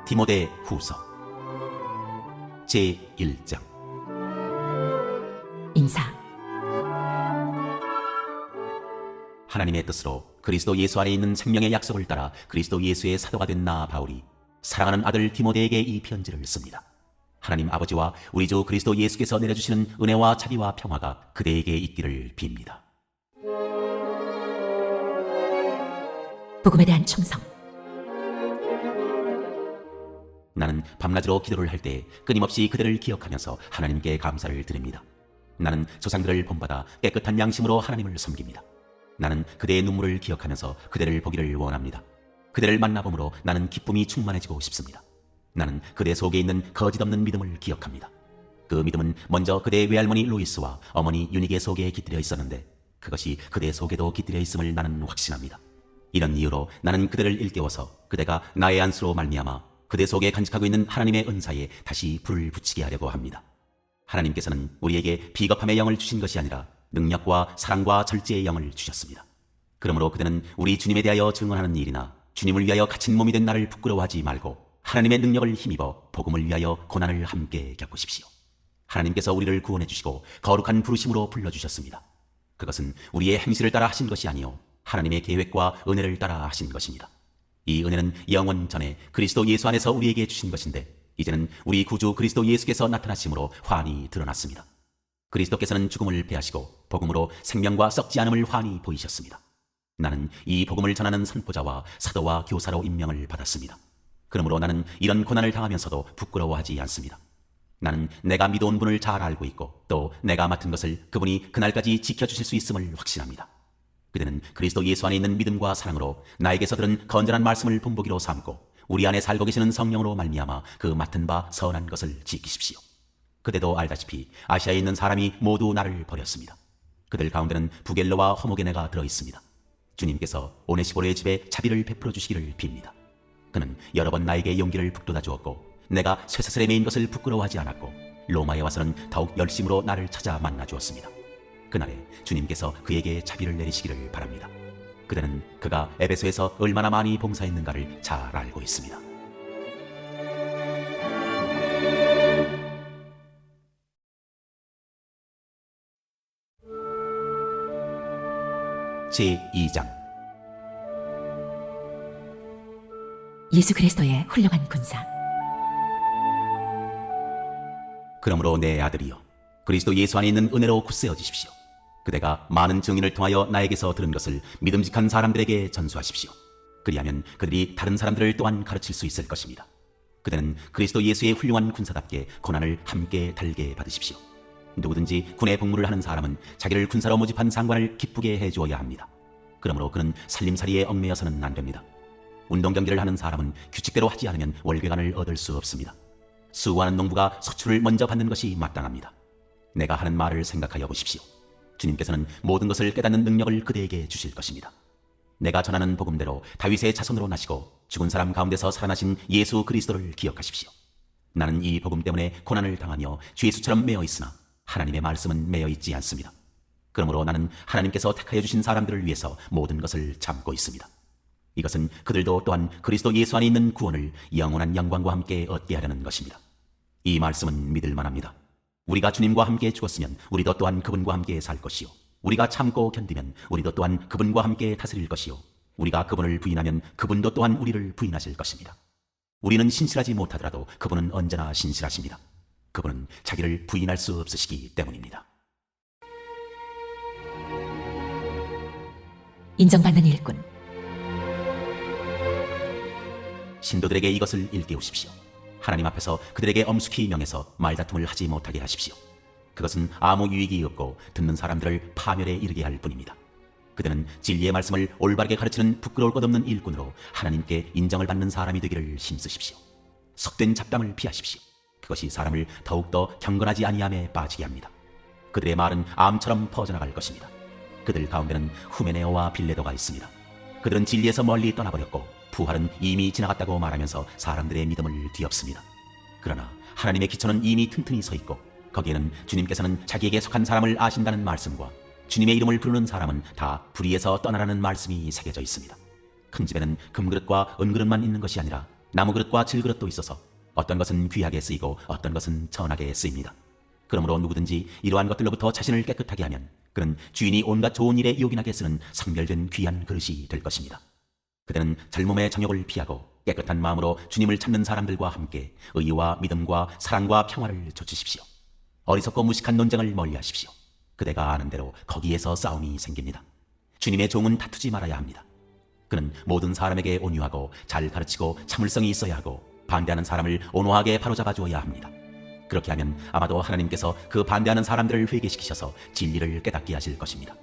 디모데 후서 제1장. 인사. 하나님의 뜻으로 그리스도 예수 안에 있는 생명의 약속을 따라 그리스도 예수의 사도가 된 나 바울이 사랑하는 아들 디모데에게 이 편지를 씁니다. 하나님 아버지와 우리 주 그리스도 예수께서 내려주시는 은혜와 자비와 평화가 그대에게 있기를 빕니다. 복음에 대한 충성. 나는 밤낮으로 기도를 할 때 끊임없이 그대를 기억하면서 하나님께 감사를 드립니다. 나는 조상들을 본받아 깨끗한 양심으로 하나님을 섬깁니다. 나는 그대의 눈물을 기억하면서 그대를 보기를 원합니다. 그대를 만나봄으로 나는 기쁨이 충만해지고 싶습니다. 나는 그대 속에 있는 거짓없는 믿음을 기억합니다. 그 믿음은 먼저 그대의 외할머니 루이스와 어머니 유니게 속에 깃들여 있었는데 그것이 그대 속에도 깃들여 있음을 나는 확신합니다. 이런 이유로 나는 그대를 일깨워서 그대가 나의 안수로 말미암아 그대 속에 간직하고 있는 하나님의 은사에 다시 불을 붙이게 하려고 합니다. 하나님께서는 우리에게 비겁함의 영을 주신 것이 아니라 능력과 사랑과 절제의 영을 주셨습니다. 그러므로 그대는 우리 주님에 대하여 증언하는 일이나 주님을 위하여 갇힌 몸이 된 나를 부끄러워하지 말고 하나님의 능력을 힘입어 복음을 위하여 고난을 함께 겪으십시오. 하나님께서 우리를 구원해 주시고 거룩한 부르심으로 불러주셨습니다. 그것은 우리의 행실을 따라 하신 것이 아니요 하나님의 계획과 은혜를 따라 하신 것입니다. 이 은혜는 영원 전에 그리스도 예수 안에서 우리에게 주신 것인데 이제는 우리 구주 그리스도 예수께서 나타나심으로 환히 드러났습니다. 그리스도께서는 죽음을 패하시고 복음으로 생명과 썩지 않음을 환히 보이셨습니다. 나는 이 복음을 전하는 선포자와 사도와 교사로 임명을 받았습니다. 그러므로 나는 이런 고난을 당하면서도 부끄러워하지 않습니다. 나는 내가 믿어온 분을 잘 알고 있고 또 내가 맡은 것을 그분이 그날까지 지켜주실 수 있음을 확신합니다. 그대는 그리스도 예수 안에 있는 믿음과 사랑으로 나에게서 들은 건전한 말씀을 본보기로 삼고 우리 안에 살고 계시는 성령으로 말미암아 그 맡은 바 선한 것을 지키십시오. 그대도 알다시피 아시아에 있는 사람이 모두 나를 버렸습니다. 그들 가운데는 부겔로와 허모게네가 들어있습니다. 주님께서 오네시보로의 집에 자비를 베풀어 주시기를 빕니다. 그는 여러 번 나에게 용기를 북돋아 주었고 내가 쇠사슬에 매인 것을 부끄러워하지 않았고 로마에 와서는 더욱 열심으로 나를 찾아 만나 주었습니다. 그날에 주님께서 그에게 자비를 내리시기를 바랍니다. 그대는 그가 에베소에서 얼마나 많이 봉사했는가를 잘 알고 있습니다. 제2장. 예수 그리스도의 훌륭한 군사. 그러므로 내 아들이여 그리스도 예수 안에 있는 은혜로 굳세어지십시오. 그대가 많은 증인을 통하여 나에게서 들은 것을 믿음직한 사람들에게 전수하십시오. 그리하면 그들이 다른 사람들을 또한 가르칠 수 있을 것입니다. 그대는 그리스도 예수의 훌륭한 군사답게 고난을 함께 달게 받으십시오. 누구든지 군의 복무를 하는 사람은 자기를 군사로 모집한 상관을 기쁘게 해주어야 합니다. 그러므로 그는 살림살이에 얽매여서는 안 됩니다. 운동 경기를 하는 사람은 규칙대로 하지 않으면 월계관을 얻을 수 없습니다. 수고하는 농부가 서출을 먼저 받는 것이 마땅합니다. 내가 하는 말을 생각하여 보십시오. 주님께서는 모든 것을 깨닫는 능력을 그대에게 주실 것입니다. 내가 전하는 복음대로 다윗의 자손으로 나시고 죽은 사람 가운데서 살아나신 예수 그리스도를 기억하십시오. 나는 이 복음 때문에 고난을 당하며 죄수처럼 매어 있으나 하나님의 말씀은 매어 있지 않습니다. 그러므로 나는 하나님께서 택하여 주신 사람들을 위해서 모든 것을 참고 있습니다. 이것은 그들도 또한 그리스도 예수 안에 있는 구원을 영원한 영광과 함께 얻게 하려는 것입니다. 이 말씀은 믿을 만합니다. 우리가 주님과 함께 죽었으면 우리도 또한 그분과 함께 살 것이요 우리가 참고 견디면 우리도 또한 그분과 함께 다스릴 것이요 우리가 그분을 부인하면 그분도 또한 우리를 부인하실 것입니다. 우리는 신실하지 못하더라도 그분은 언제나 신실하십니다. 그분은 자기를 부인할 수 없으시기 때문입니다. 인정받는 일꾼. 신도들에게 이것을 일깨우십시오. 하나님 앞에서 그들에게 엄숙히 명해서 말다툼을 하지 못하게 하십시오. 그것은 아무 유익이 없고 듣는 사람들을 파멸에 이르게 할 뿐입니다. 그들은 진리의 말씀을 올바르게 가르치는 부끄러울 것 없는 일꾼으로 하나님께 인정을 받는 사람이 되기를 힘쓰십시오. 속된 잡담을 피하십시오. 그것이 사람을 더욱더 경건하지 아니함에 빠지게 합니다. 그들의 말은 암처럼 퍼져나갈 것입니다. 그들 가운데는 후메네오와 빌레도가 있습니다. 그들은 진리에서 멀리 떠나버렸고 부활은 이미 지나갔다고 말하면서 사람들의 믿음을 뒤엎습니다. 그러나 하나님의 기초는 이미 튼튼히 서 있고 거기에는 주님께서는 자기에게 속한 사람을 아신다는 말씀과 주님의 이름을 부르는 사람은 다 불의에서 떠나라는 말씀이 새겨져 있습니다. 큰 집에는 금그릇과 은그릇만 있는 것이 아니라 나무 그릇과 질그릇도 있어서 어떤 것은 귀하게 쓰이고 어떤 것은 천하게 쓰입니다. 그러므로 누구든지 이러한 것들로부터 자신을 깨끗하게 하면 그는 주인이 온갖 좋은 일에 요긴하게 쓰는 성별된 귀한 그릇이 될 것입니다. 그대는 젊음의 정욕을 피하고 깨끗한 마음으로 주님을 찾는 사람들과 함께 의와 믿음과 사랑과 평화를 좇으십시오. 어리석고 무식한 논쟁을 멀리하십시오. 그대가 아는 대로 거기에서 싸움이 생깁니다. 주님의 종은 다투지 말아야 합니다. 그는 모든 사람에게 온유하고 잘 가르치고 참을성이 있어야 하고 반대하는 사람을 온화하게 바로잡아 주어야 합니다. 그렇게 하면 아마도 하나님께서 그 반대하는 사람들을 회개시키셔서 진리를 깨닫게 하실 것입니다.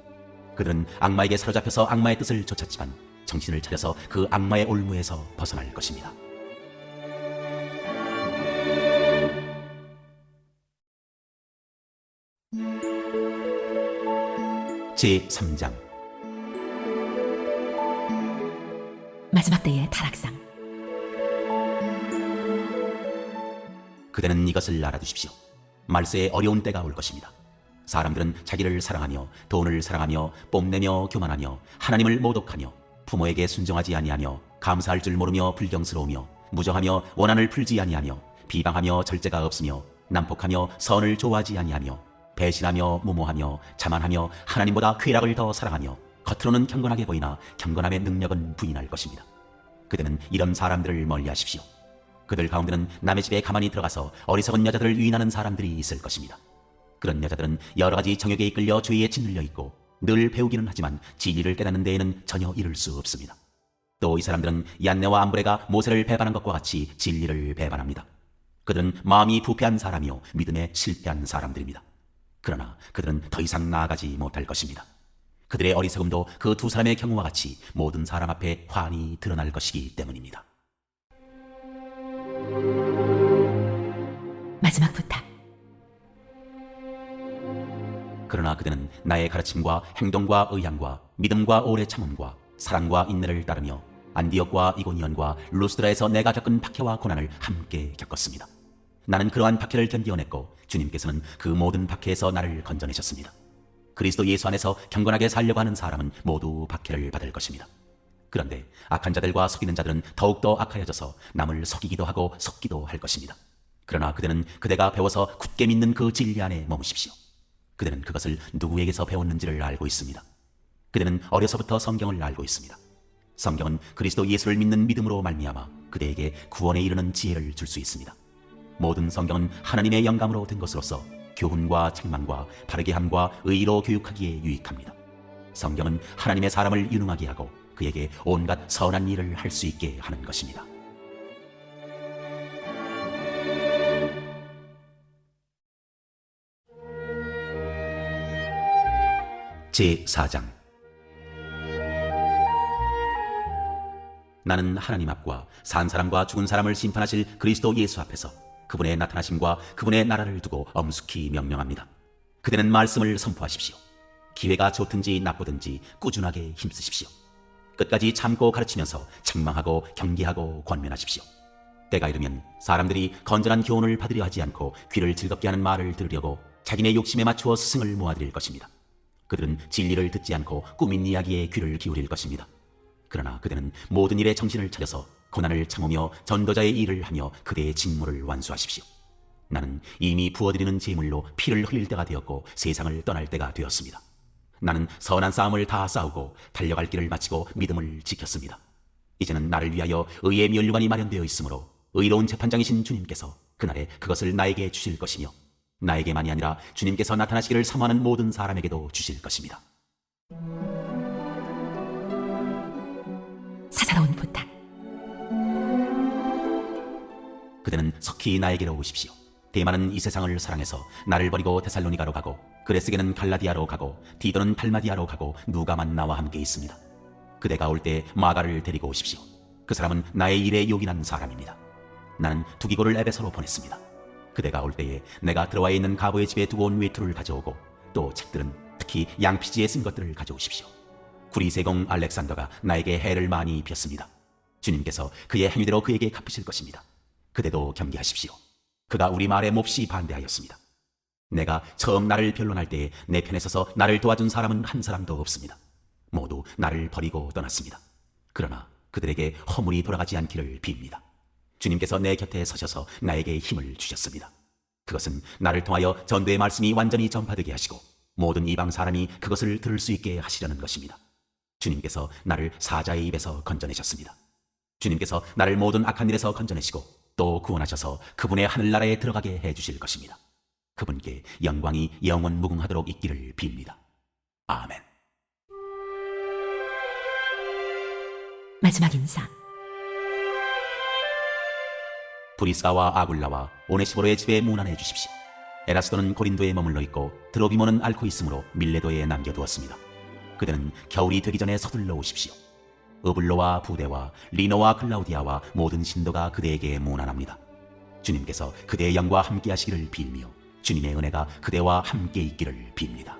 그들은 악마에게 사로잡혀서 악마의 뜻을 좇았지만 정신을 차려서 그 악마의 올무에서 벗어날 것입니다. 제3장. 마지막 때의 타락상. 그대는 이것을 알아두십시오. 말세에 어려운 때가 올 것입니다. 사람들은 자기를 사랑하며 돈을 사랑하며 뽐내며 교만하며 하나님을 모독하며 부모에게 순종하지 아니하며 감사할 줄 모르며 불경스러우며 무정하며 원한을 풀지 아니하며 비방하며 절제가 없으며 난폭하며 선을 좋아하지 아니하며 배신하며 무모하며 자만하며 하나님보다 쾌락을 더 사랑하며 겉으로는 경건하게 보이나 경건함의 능력은 부인할 것입니다. 그대는 이런 사람들을 멀리하십시오. 그들 가운데는 남의 집에 가만히 들어가서 어리석은 여자들을 유인하는 사람들이 있을 것입니다. 그런 여자들은 여러 가지 정욕에 이끌려 죄에 짓눌려 있고 늘 배우기는 하지만 진리를 깨닫는 데에는 전혀 이를 수 없습니다. 또 이 사람들은 얀네와 암브레가 모세를 배반한 것과 같이 진리를 배반합니다. 그들은 마음이 부패한 사람이요 믿음에 실패한 사람들입니다. 그러나 그들은 더 이상 나아가지 못할 것입니다. 그들의 어리석음도 그 두 사람의 경우와 같이 모든 사람 앞에 환히 드러날 것이기 때문입니다. 마지막 부탁. 그러나 그대는 나의 가르침과 행동과 의향과 믿음과 오래 참음과 사랑과 인내를 따르며 안디옥과 이고니온과 루스드라에서 내가 겪은 박해와 고난을 함께 겪었습니다. 나는 그러한 박해를 견디어냈고 주님께서는 그 모든 박해에서 나를 건져내셨습니다. 그리스도 예수 안에서 경건하게 살려고 하는 사람은 모두 박해를 받을 것입니다. 그런데 악한 자들과 속이는 자들은 더욱더 악하여져서 남을 속이기도 하고 속기도 할 것입니다. 그러나 그대는 그대가 배워서 굳게 믿는 그 진리 안에 머무십시오. 그대는 그것을 누구에게서 배웠는지를 알고 있습니다. 그대는 어려서부터 성경을 알고 있습니다. 성경은 그리스도 예수를 믿는 믿음으로 말미암아 그대에게 구원에 이르는 지혜를 줄 수 있습니다. 모든 성경은 하나님의 영감으로 된 것으로서 교훈과 책망과 바르게 함과 의로 교육하기에 유익합니다. 성경은 하나님의 사람을 유능하게 하고 그에게 온갖 선한 일을 할 수 있게 하는 것입니다. 제4장. 나는 하나님 앞과 산 사람과 죽은 사람을 심판하실 그리스도 예수 앞에서 그분의 나타나심과 그분의 나라를 두고 엄숙히 명령합니다. 그대는 말씀을 선포하십시오. 기회가 좋든지 나쁘든지 꾸준하게 힘쓰십시오. 끝까지 참고 가르치면서 책망하고 경계하고 권면하십시오. 때가 이르면 사람들이 건전한 교훈을 받으려 하지 않고 귀를 즐겁게 하는 말을 들으려고 자기네 욕심에 맞추어 스승을 모아들일 것입니다. 그들은 진리를 듣지 않고 꾸민 이야기에 귀를 기울일 것입니다. 그러나 그대는 모든 일에 정신을 차려서 고난을 참으며 전도자의 일을 하며 그대의 직무를 완수하십시오. 나는 이미 부어드리는 제물로 피를 흘릴 때가 되었고 세상을 떠날 때가 되었습니다. 나는 선한 싸움을 다 싸우고 달려갈 길을 마치고 믿음을 지켰습니다. 이제는 나를 위하여 의의 면류관이 마련되어 있으므로 의로운 재판장이신 주님께서 그날에 그것을 나에게 주실 것이며 나에게만이 아니라 주님께서 나타나시기를 사모하는 모든 사람에게도 주실 것입니다. 사사로운 부탁. 그대는 석히 나에게로 오십시오. 대만은 이 세상을 사랑해서 나를 버리고 데살로니가로 가고 그레스게는 갈라디아로 가고 디도는 달마디아로 가고 누가만 나와 함께 있습니다. 그대가 올 때 마가를 데리고 오십시오. 그 사람은 나의 일에 요긴한 사람입니다. 나는 두기고를 에베소로 보냈습니다. 그대가 올 때에 내가 들어와 있는 가보의 집에 두고 온 외투를 가져오고 또 책들은 특히 양피지에 쓴 것들을 가져오십시오. 구리세공 알렉산더가 나에게 해를 많이 입혔습니다. 주님께서 그의 행위대로 그에게 갚으실 것입니다. 그대도 경계하십시오. 그가 우리 말에 몹시 반대하였습니다. 내가 처음 나를 변론할 때에 내 편에 서서 나를 도와준 사람은 한 사람도 없습니다. 모두 나를 버리고 떠났습니다. 그러나 그들에게 허물이 돌아가지 않기를 빕니다. 주님께서 내 곁에 서셔서 나에게 힘을 주셨습니다. 그것은 나를 통하여 전도의 말씀이 완전히 전파되게 하시고 모든 이방 사람이 그것을 들을 수 있게 하시려는 것입니다. 주님께서 나를 사자의 입에서 건져내셨습니다. 주님께서 나를 모든 악한 일에서 건져내시고 또 구원하셔서 그분의 하늘나라에 들어가게 해주실 것입니다. 그분께 영광이 영원 무궁하도록 있기를 빕니다. 아멘. 마지막 인사. 브리스가와 아굴라와 오네시보로의 집에 문안해 주십시오. 에라스도는 고린도에 머물러 있고 드로비모는 앓고 있으므로 밀레도에 남겨두었습니다. 그대는 겨울이 되기 전에 서둘러 오십시오. 으블로와 부데와 리노와 클라우디아와 모든 신도가 그대에게 문안합니다. 주님께서 그대의 영과 함께 하시기를 빌며 주님의 은혜가 그대와 함께 있기를 빕니다.